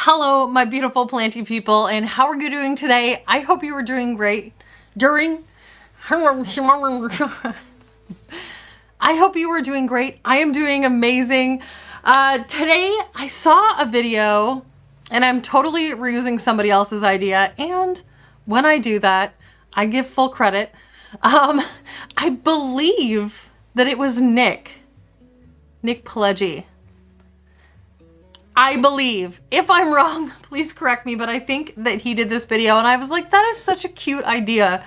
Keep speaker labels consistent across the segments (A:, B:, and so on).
A: Hello, my beautiful planty people, and how are you doing today? I hope you are doing great I hope you are doing great. I am doing amazing. Today I saw a video, and I'm totally reusing somebody else's idea, and when I do that, I give full credit. I believe that it was Nick Pileggi. I believe. If I'm wrong, please correct me, but I think that he did this video and I was like, that is such a cute idea.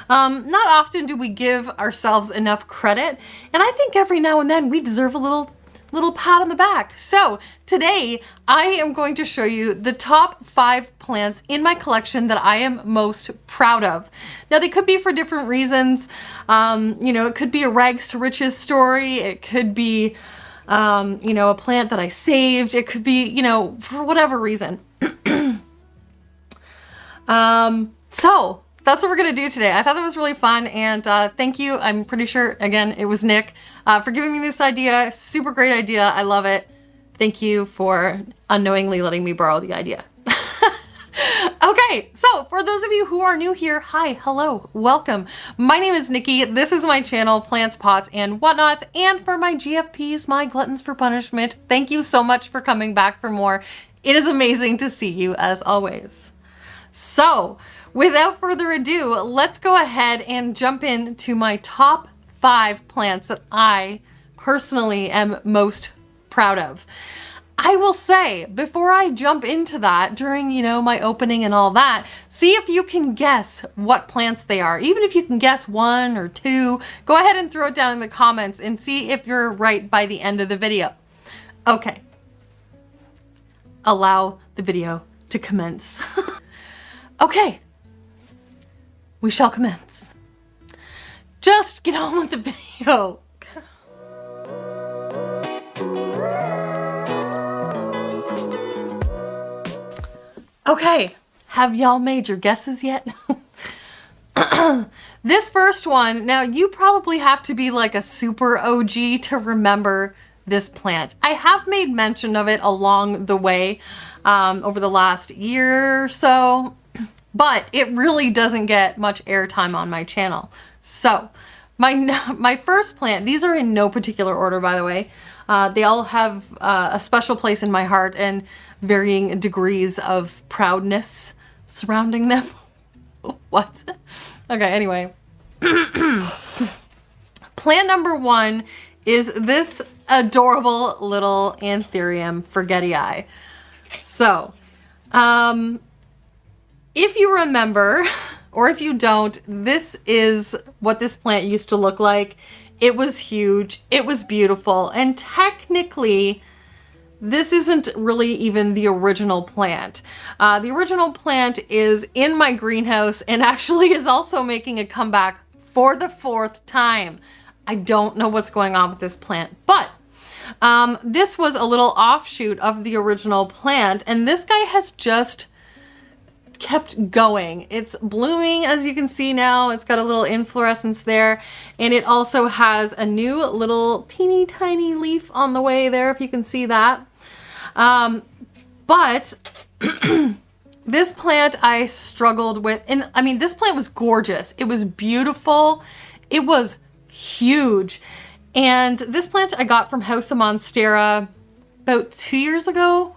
A: Not often do we give ourselves enough credit, and I think every now and then we deserve a little pat on the back. So today I am going to show you the top 5 plants in my collection that I am most proud of. Now they could be for different reasons. You know, it could be a rags to riches story. It could be you know, a plant that I saved. It could be, you know, for whatever reason. So that's what we're gonna do today. I thought that was really fun, and thank you. I'm pretty sure, again, it was Nick, for giving me this idea. Super great idea. I love it. Thank you for unknowingly letting me borrow the idea. Okay, so for those of you who are new here, hi, hello, welcome. My name is Nicki. This is my channel, Plants, Pots, and Whatnots. And for my GFPs, my gluttons for punishment, thank you so much for coming back for more. It is amazing to see you as always. So without further ado, let's go ahead and jump into my top 5 plants that I personally am most proud of. I will say, before I jump into that, during, you know, my opening and all that, see if you can guess what plants they are. Even if you can guess 1 or 2, go ahead and throw it down in the comments and see if you're right by the end of the video. Okay. Allow the video to commence. Okay. We shall commence. Just get on with the video. Okay, have y'all made your guesses yet? This first one, now you probably have to be like a super OG to remember this plant. I have made mention of it along the way over the last year or so, but it really doesn't get much airtime on my channel. So my first plant, these are in no particular order, by the way. They all have a special place in my heart and varying degrees of proudness surrounding them. What? Okay, anyway. Plant number 1 is this adorable little Antherium Forgetty Eye. So, if you remember, or if you don't, this is what this plant used to look like. It was huge, it was beautiful, and technically, this isn't really even the original plant. The original plant is in my greenhouse and actually is also making a comeback for the 4th time. I don't know what's going on with this plant, but this was a little offshoot of the original plant, and this guy has just kept going. It's blooming, as you can see now. It's got a little inflorescence there, and it also has a new little teeny tiny leaf on the way there, if you can see that. But this plant I struggled with, and I mean, this plant was gorgeous. It was beautiful. It was huge. And this plant I got from House of Monstera about 2 years ago.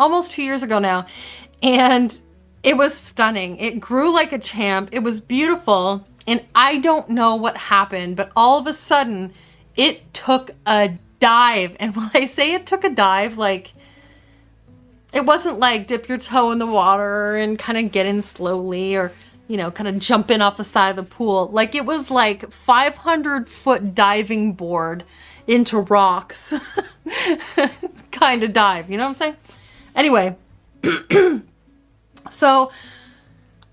A: Almost 2 years ago now, and it was stunning. It grew like a champ. It was beautiful, and I don't know what happened, but all of a sudden it took a dive. And when I say it took a dive, like, it wasn't like dip your toe in the water and kind of get in slowly, or, you know, kind of jump in off the side of the pool. Like, it was like 500-foot diving board into rocks kind of dive, you know what I'm saying? Anyway, so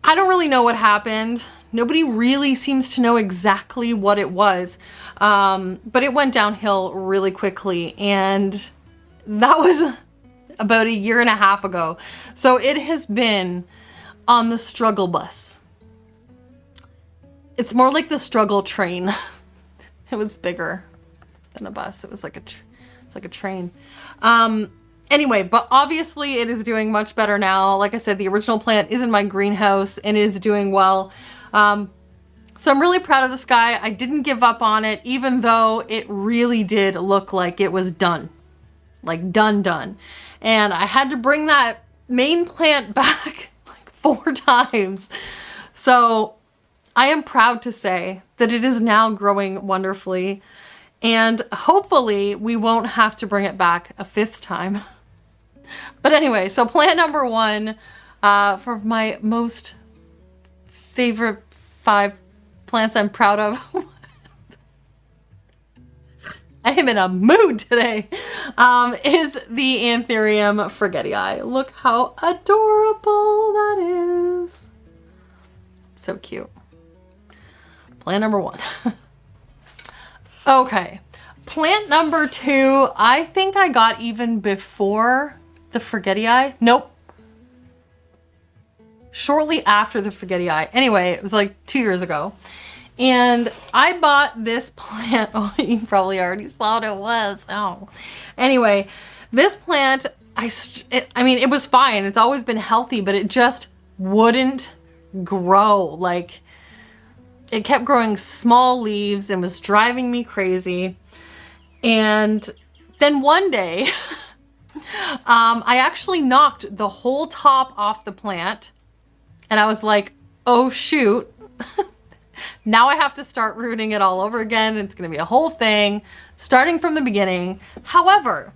A: I don't really know what happened. Nobody really seems to know exactly what it was, but it went downhill really quickly, and that was about 1.5 years ago. So it has been on the struggle bus. It's more like the struggle train. It was bigger than a bus. It was like a train. Anyway, but obviously it is doing much better now. Like I said, the original plant is in my greenhouse and is doing well. So I'm really proud of this guy. I didn't give up on it, even though it really did look like it was done. Like done. And I had to bring that main plant back like 4 times. So I am proud to say that it is now growing wonderfully. And hopefully we won't have to bring it back a 5th time. But anyway, so plant number 1 for my most favorite 5 plants I'm proud of. I am in a mood today. Is the Antherium Forgetty Eye. Look how adorable that is. So cute. Plant number 1. Okay. Plant number 2, I think I got even before the Forgetty Eye. Nope. Shortly after the Forgetty Eye. Anyway, it was like 2 years ago. And I bought this plant. Oh, you probably already saw what it was. Oh. Anyway, this plant, I mean, it was fine. It's always been healthy, but it just wouldn't grow. Like, it kept growing small leaves and was driving me crazy. And then one day, I actually knocked the whole top off the plant. And I was like, oh, shoot. Now I have to start rooting it all over again. It's going to be a whole thing, starting from the beginning. However,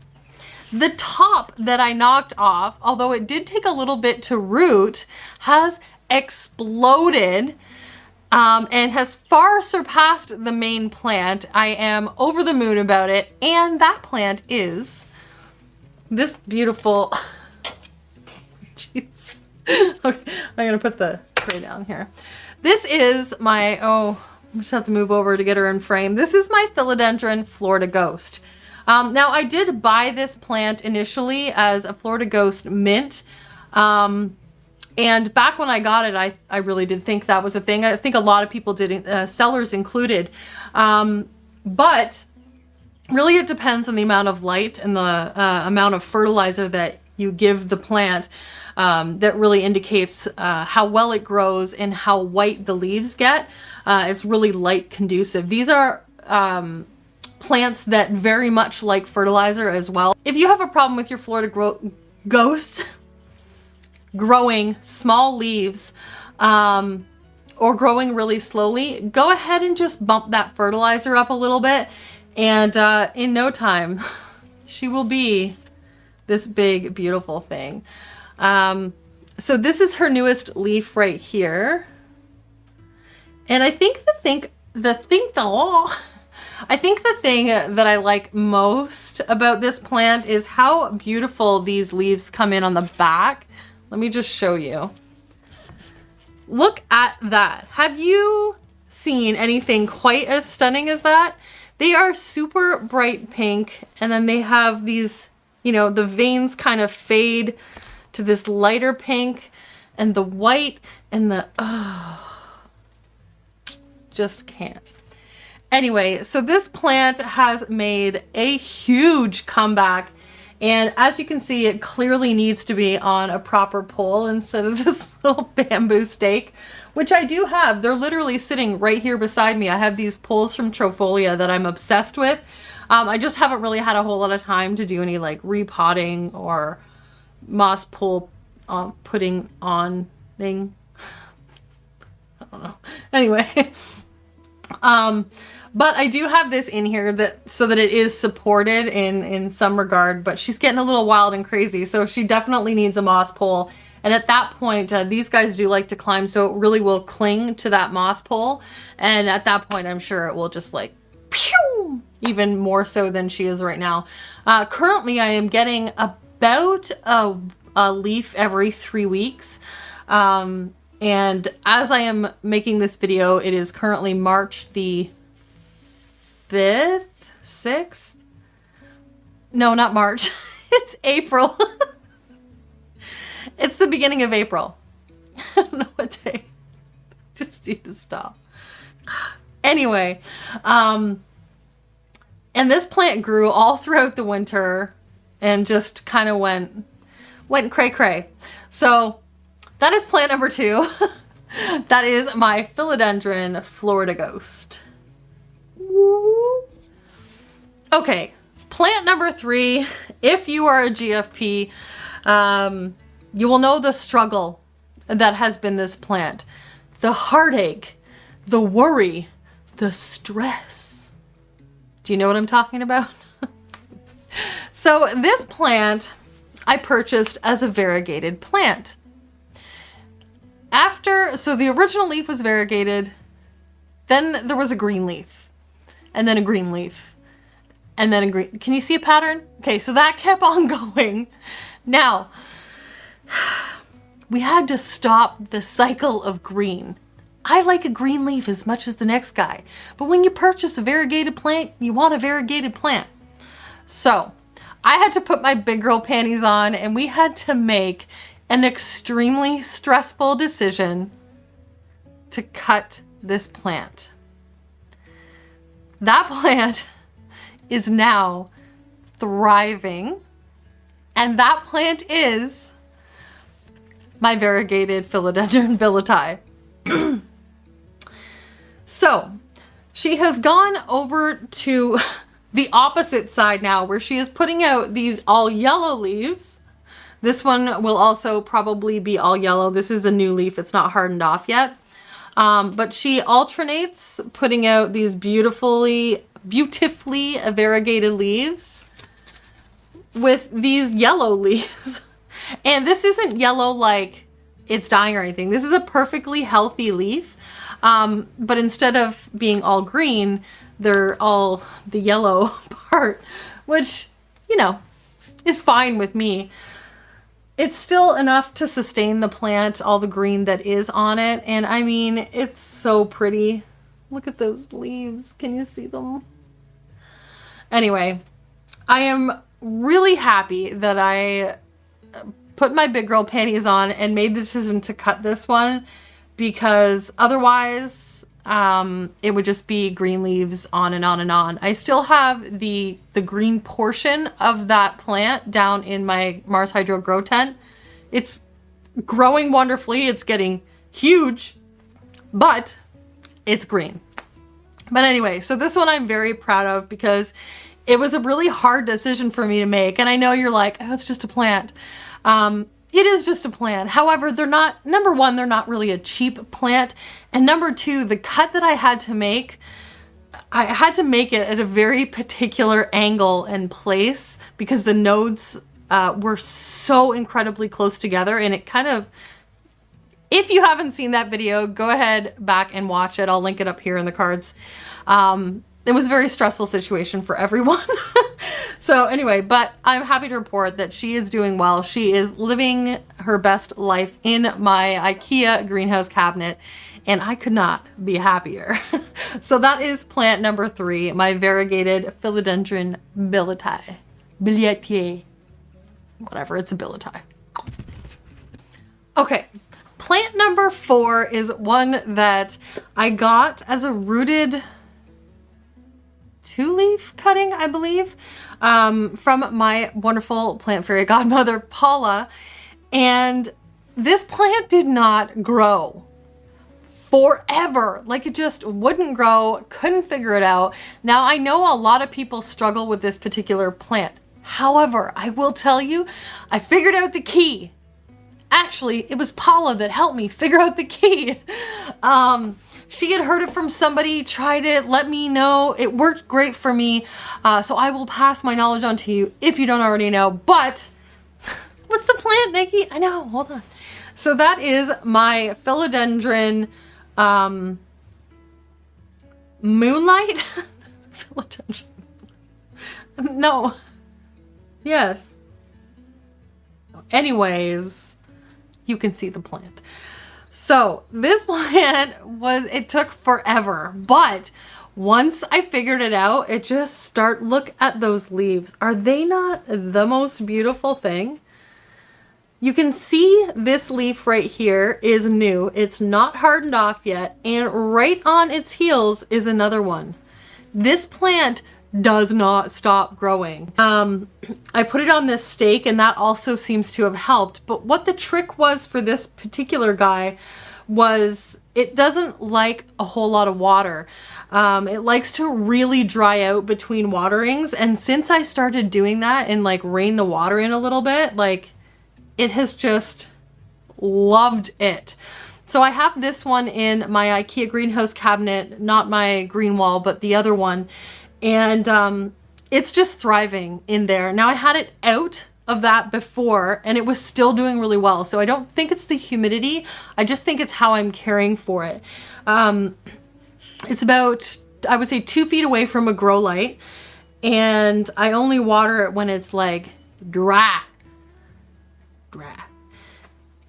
A: the top that I knocked off, although it did take a little bit to root, has exploded and has far surpassed the main plant. I am over the moon about it. And that plant is this beautiful... Jeez. Okay, I'm going to put the tray down here. This is my, I just have to move over to get her in frame. This is my Philodendron Florida Ghost. Now I did buy this plant initially as a Florida Ghost mint. And back when I got it, I really did think that was a thing. I think a lot of people did, sellers included. But really it depends on the amount of light and the amount of fertilizer that you give the plant. That really indicates how well it grows and how white the leaves get. It's really light conducive. These are plants that very much like fertilizer as well. If you have a problem with your Florida Ghosts growing small leaves or growing really slowly, go ahead and just bump that fertilizer up a little bit. And in no time, she will be this big, beautiful thing. So this is her newest leaf right here. And I think the thing that I like most about this plant is how beautiful these leaves come in on the back. Let me just show you. Look at that. Have you seen anything quite as stunning as that? They are super bright pink, and then they have these, you know, the veins kind of fade to this lighter pink, and the white and the, just can't. Anyway, so this plant has made a huge comeback, and as you can see, it clearly needs to be on a proper pole instead of this little bamboo stake, which I do have. They're literally sitting right here beside me. I have these poles from Trofolia that I'm obsessed with. I just haven't really had a whole lot of time to do any like repotting or moss pole putting on thing. I don't know. Anyway, but I do have this in here that so that it is supported in some regard, but she's getting a little wild and crazy, so she definitely needs a moss pole. And at that point, these guys do like to climb, so it really will cling to that moss pole. And at that point, I'm sure it will just like pew, even more so than she is right now. Currently, I am getting about a leaf every 3 weeks. And as I am making this video, it is currently March the 5th, 6th? No, not March. It's April. It's the beginning of April. I don't know what day. Just need to stop. Anyway, and this plant grew all throughout the winter. and just kind of went cray cray. So that is plant number 2. That is my Philodendron Florida Ghost. Okay, plant number 3. If you are a GFP, you will know the struggle that has been this plant. The heartache, the worry, the stress. Do you know what I'm talking about? So this plant I purchased as a variegated plant. So the original leaf was variegated, then there was a green leaf, and then a green leaf, and then a green. Can you see a pattern? Okay, so that kept on going. Now, we had to stop the cycle of green. I like a green leaf as much as the next guy, but when you purchase a variegated plant, you want a variegated plant. So I had to put my big girl panties on, and we had to make an extremely stressful decision to cut this plant. That plant is now thriving, and that plant is my variegated Philodendron Billeti. So she has gone over to the opposite side now, where she is putting out these all yellow leaves. This one will also probably be all yellow. This is a new leaf. It's not hardened off yet. But she alternates putting out these beautifully variegated leaves with these yellow leaves. And this isn't yellow like it's dying or anything. This is a perfectly healthy leaf. But instead of being all green, they're all the yellow part, which, you know, is fine with me. It's still enough to sustain the plant, all the green that is on it. And I mean, it's so pretty. Look at those leaves. Can you see them? Anyway, I am really happy that I put my big girl panties on and made the decision to cut this one, because otherwise it would just be green leaves on and on and on. I still have the green portion of that plant down in my Mars Hydro grow tent. It's growing wonderfully. It's getting huge, but it's green. But anyway, so this one I'm very proud of, because it was a really hard decision for me to make. And I know you're like, oh, it's just a plant. It is just a plant. However, they're not, number one, they're not really a cheap plant. And number two, the cut that I had to make, I had to make it at a very particular angle and place, because the nodes were so incredibly close together. And it kind of, if you haven't seen that video, go ahead back and watch it. I'll link it up here in the cards. It was a very stressful situation for everyone. So anyway, but I'm happy to report that she is doing well. She is living her best life in my IKEA greenhouse cabinet, and I could not be happier. So that is plant number 3, my variegated Philodendron Billeti. Whatever, it's a Billeti. Okay, plant number 4 is one that I got as a rooted 2-leaf cutting, I believe, from my wonderful plant fairy godmother, Paula. And this plant did not grow forever. Like, it just wouldn't grow, couldn't figure it out. Now, I know a lot of people struggle with this particular plant. However, I will tell you, I figured out the key. Actually, it was Paula that helped me figure out the key. She had heard it from somebody, tried it, let me know. It worked great for me. So I will pass my knowledge on to you if you don't already know. But what's the plant, Nicki? I know, hold on. So that is my Philodendron Moonlight. Philodendron. No. Yes. Anyways, you can see the plant. So this plant it took forever, but once I figured it out, it just look at those leaves. Are they not the most beautiful thing? You can see this leaf right here is new. It's not hardened off yet. And right on its heels is another one. This plant does not stop growing. I put it on this stake and that also seems to have helped. But what the trick was for this particular guy was it doesn't like a whole lot of water. It likes to really dry out between waterings. And since I started doing that and like rain the water in a little bit, like it has just loved it. So I have this one in my IKEA greenhouse cabinet, not my green wall, but the other one. And it's just thriving in there. Now I had it out of that before and it was still doing really well. So I don't think it's the humidity. I just think it's how I'm caring for it. It's about, I would say 2 feet away from a grow light. And I only water it when it's like dry.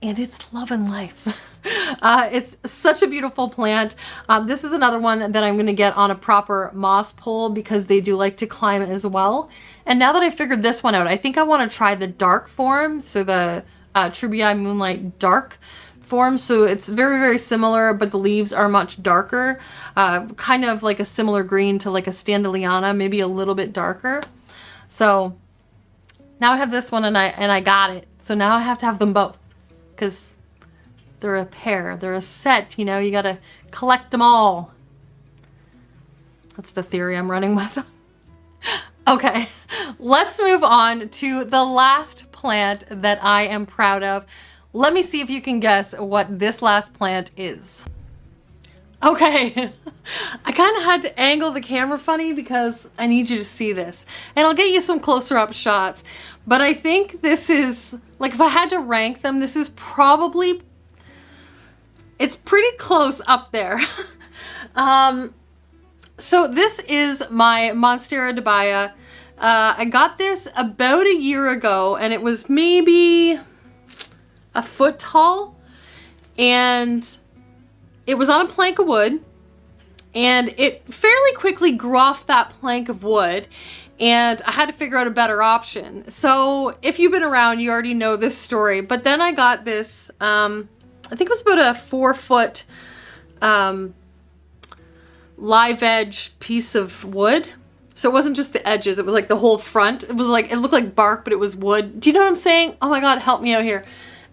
A: And it's loving life. It's such a beautiful plant. This is another one that I'm going to get on a proper moss pole because they do like to climb as well. And now that I figured this one out, I think I want to try the dark form. So the Trubia Moonlight dark form. So it's very, very similar, but the leaves are much darker. Kind of like a similar green to like a Standeliana, maybe a little bit darker. So now I have this one and I got it. So now I have to have them both because they're a pair, they're a set, you know, you gotta collect them all. That's the theory I'm running with. Okay, let's move on to the last plant that I am proud of. Let me see if you can guess what this last plant is. Okay, I kind of had to angle the camera funny because I need you to see this. And I'll get you some closer up shots. But I think this is, like if I had to rank them, this is probably, it's pretty close up there. So this is my Monstera De Baya. I got this about a year ago and it was maybe a foot tall. And it was on a plank of wood and it fairly quickly grew off that plank of wood and I had to figure out a better option. So if you've been around, you already know this story, but then I got this, I think it was about a 4-foot live edge piece of wood. So it wasn't just the edges, it was like the whole front. It was like, it looked like bark, but it was wood. Do you know what I'm saying? Oh my God, help me out here.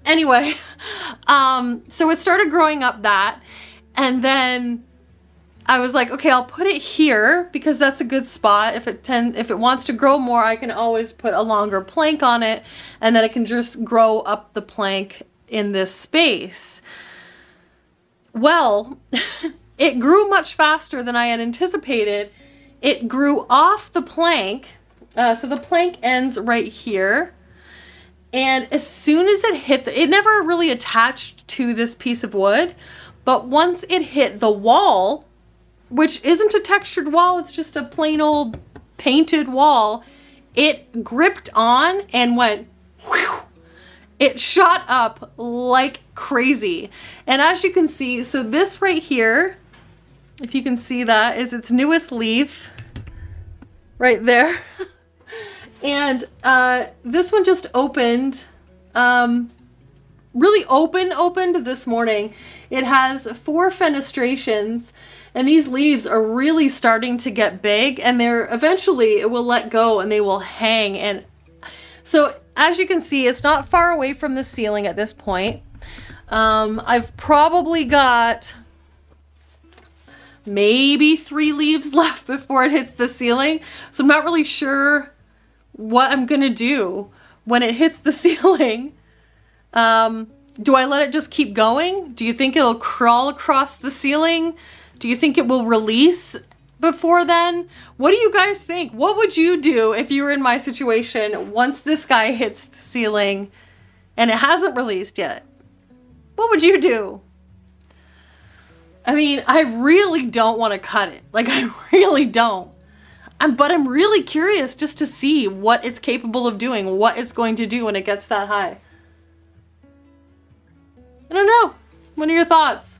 A: Anyway, so it started growing up that, and then I was like, okay, I'll put it here because that's a good spot. If it wants to grow more, I can always put a longer plank on it, and then it can just grow up the plank in this space. Well, it grew much faster than I had anticipated. It grew off the plank, so the plank ends right here. And as soon as it hit, it never really attached to this piece of wood, but once it hit the wall, which isn't a textured wall, it's just a plain old painted wall, it gripped on and went, whew, it shot up like crazy. And as you can see, so this right here, if you can see that, is its newest leaf right there. And this one just opened, really opened this morning. It has 4 fenestrations and these leaves are really starting to get big and eventually it will let go and they will hang. And so as you can see, it's not far away from the ceiling at this point. I've probably got maybe 3 leaves left before it hits the ceiling. So I'm not really sure what I'm gonna do when it hits the ceiling. Do I let it just keep going? Do you think it'll crawl across the ceiling? Do you think it will release before then? What do you guys think? What would you do if you were in my situation once this guy hits the ceiling and it hasn't released yet? What would you do? I mean, I really don't want to cut it. Like, I really don't. But I'm really curious just to see what it's capable of doing, what it's going to do when it gets that high. I don't know. What are your thoughts?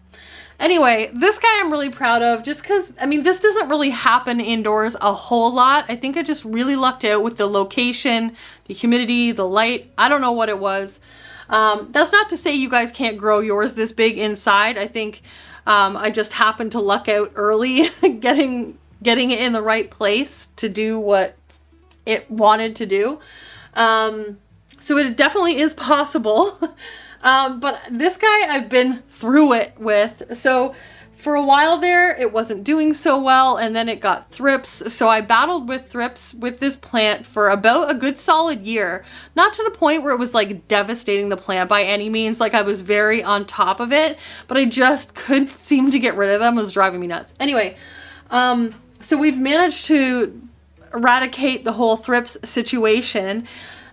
A: Anyway, this guy I'm really proud of just because, I mean, this doesn't really happen indoors a whole lot. I think I just really lucked out with the location, the humidity, the light. I don't know what it was. That's not to say you guys can't grow yours this big inside. I think I just happened to luck out early getting getting it in the right place to do what it wanted to do. So it definitely is possible. But this guy I've been through it with. So for a while there, it wasn't doing so well, and then it got thrips. So I battled with thrips with this plant for about a good solid year. Not to the point where it was like devastating the plant by any means. Like I was very on top of it, but I just couldn't seem to get rid of them. It was driving me nuts. Anyway, so we've managed to eradicate the whole thrips situation.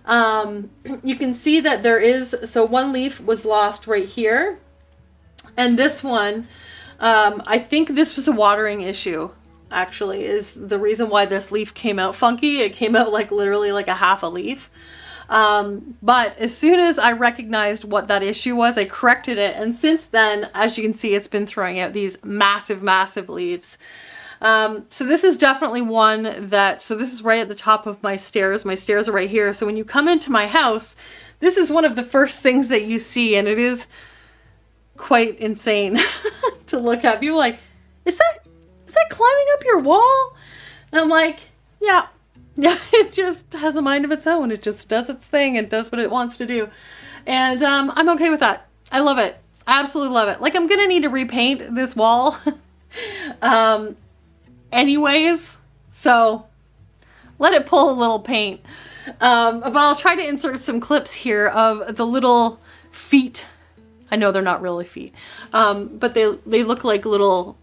A: You can see that there is, so one leaf was lost right here. And this one, I think this was a watering issue, actually, is the reason why this leaf came out funky. It came out like literally like a half a leaf. But as soon as I recognized what that issue was, I corrected it. And since then, as you can see, it's been throwing out these massive, massive leaves. So this is definitely one that, so this is right at the top of my stairs. My stairs are right here. So when you come into my house, this is one of the first things that you see, and it is quite insane to look at. People are like, is that climbing up your wall? And I'm like, yeah, it just has a mind of its own. It just does its thing and does what it wants to do. And, I'm okay with that. I love it. I absolutely love it. Like, I'm going to need to repaint this wall. Anyways, so let it pull a little paint. But I'll try to insert some clips here of the little feet. I know they're not really feet, but they look like little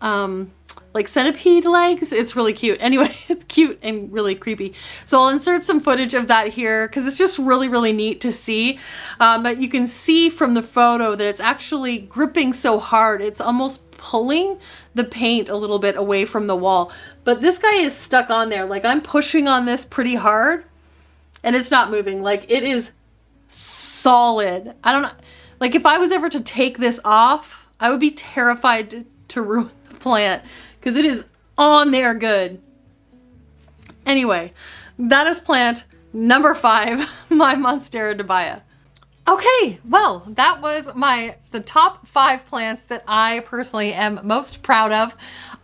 A: like centipede legs. It's really cute. Anyway, it's cute and really creepy. So I'll insert some footage of that here because it's just really, really neat to see. But you can see from the photo that it's actually gripping so hard. It's almost pulling the paint a little bit away from the wall. But this guy is stuck on there. Like I'm pushing on this pretty hard and it's not moving. Like it is solid. I don't know. Like if I was ever to take this off, I would be terrified to ruin the plant because it is on there good. Anyway, that is plant number 5, my Monstera De Baya. Okay, well, that was the top 5 plants that I personally am most proud of.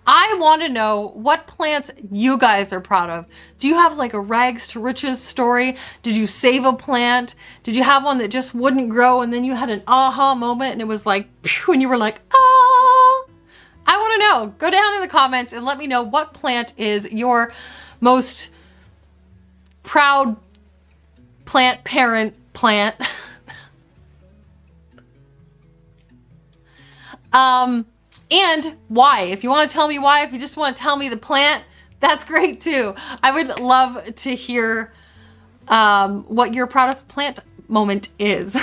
A: I want to know what plants you guys are proud of. Do you have like a rags to riches story? Did you save a plant? Did you have one that just wouldn't grow and then you had an aha moment and it was like, phew, and you were like, ah? I want to know. Go down in the comments and let me know what plant is your most proud parent plant. And why. If you want to tell me why, if you just want to tell me the plant, that's great too. I would love to hear what your proudest plant moment is.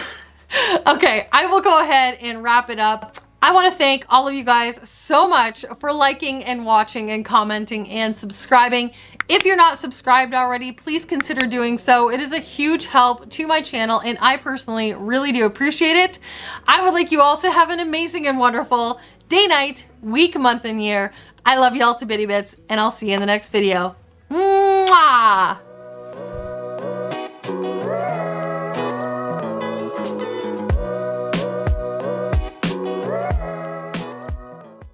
A: Okay, I will go ahead and wrap it up. I want to thank all of you guys so much for liking and watching and commenting and subscribing. If you're not subscribed already, please consider doing so. It is a huge help to my channel and I personally really do appreciate it. I would like you all to have an amazing and wonderful day, night, week, month, and year. I love you all to bitty bits and I'll see you in the next video. Mwah!